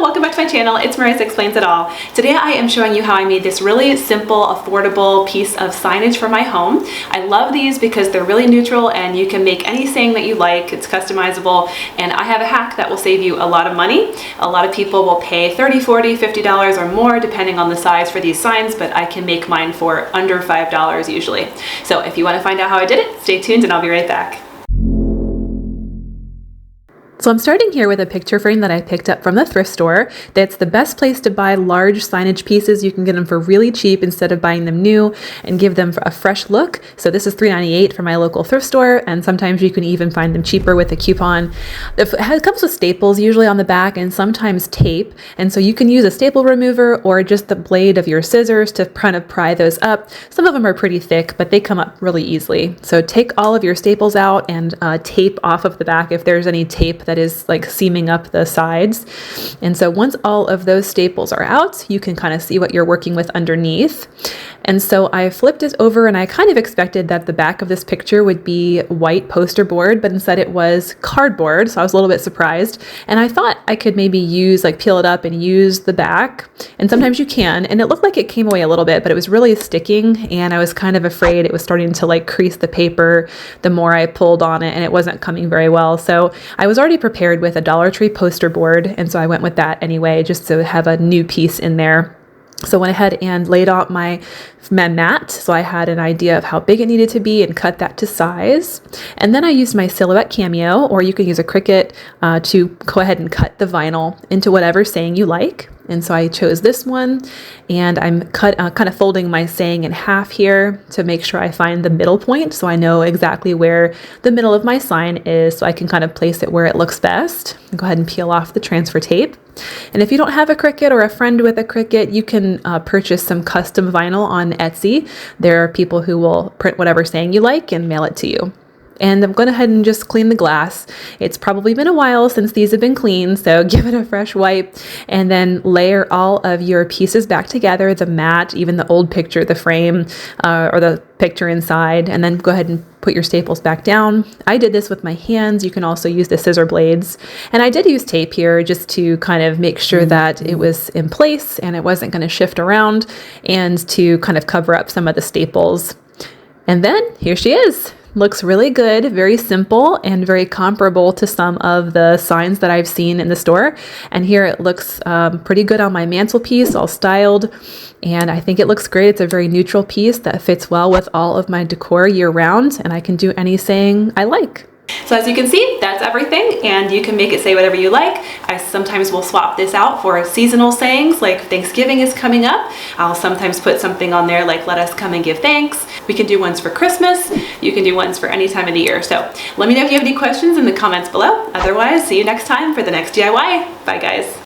welcome back to my channel. It's Marissa Explains It All. Today I am showing you how I made this really simple, affordable piece of signage for my home. I love these because they're really neutral and you can make any saying that you like. It's customizable, and I have a hack that will save you a lot of money. A lot of people will pay $30, $40, $50 or more depending on the size for these signs, but I can make mine for under $5 usually. So if you want to find out how I did it, stay tuned and I'll be right back. So I'm starting here with a picture frame that I picked up from the thrift store. That's the best place to buy large signage pieces. You can get them for really cheap instead of buying them new and give them a fresh look. So this is $3.98 from my local thrift store, and sometimes you can even find them cheaper with a coupon. It comes with staples usually on the back and sometimes tape, and so you can use a staple remover or just the blade of your scissors to kind of pry those up. Some of them are pretty thick, but they come up really easily. So take all of your staples out and tape off of the back if there's any tape that is like seaming up the sides. And so once all of those staples are out, you can kind of see what you're working with underneath. And so I flipped it over, and I kind of expected that the back of this picture would be white poster board, but instead it was cardboard. So I was a little bit surprised. And I thought I could maybe peel it up and use the back. And sometimes you can. And it looked like it came away a little bit, but it was really sticking. And I was kind of afraid it was starting to like crease the paper the more I pulled on it, and it wasn't coming very well. So I was already prepared with a Dollar Tree poster board. And so I went with that anyway, just to have a new piece in there. So I went ahead and laid out my mat, so I had an idea of how big it needed to be and cut that to size. And then I used my Silhouette Cameo, or you can use a Cricut to go ahead and cut the vinyl into whatever saying you like. And so I chose this one, and I'm kind of folding my saying in half here to make sure I find the middle point, so I know exactly where the middle of my sign is, so I can kind of place it where it looks best. Go ahead and peel off the transfer tape. And if you don't have a Cricut or a friend with a Cricut, you can purchase some custom vinyl on Etsy. There are people who will print whatever saying you like and mail it to you. And I'm going to go ahead and just clean the glass. It's probably been a while since these have been cleaned, so give it a fresh wipe, and then layer all of your pieces back together, the mat, even the old picture, the frame, or the picture inside, and then go ahead and put your staples back down. I did this with my hands. You can also use the scissor blades. And I did use tape here just to kind of make sure that it was in place and it wasn't going to shift around, and to kind of cover up some of the staples. And then here she is. Looks really good, very simple, and very comparable to some of the signs that I've seen in the store. And here it looks pretty good on my mantelpiece, all styled. And I think it looks great. It's a very neutral piece that fits well with all of my decor year round, and I can do any saying I like. So as you can see, that's everything, and you can make it say whatever you like. I sometimes will swap this out for seasonal sayings, like Thanksgiving is coming up. I'll sometimes put something on there like let us come and give thanks. We can do ones for Christmas. You can do ones for any time of the year. So let me know if you have any questions in the comments below. Otherwise, see you next time for the next DIY. Bye guys.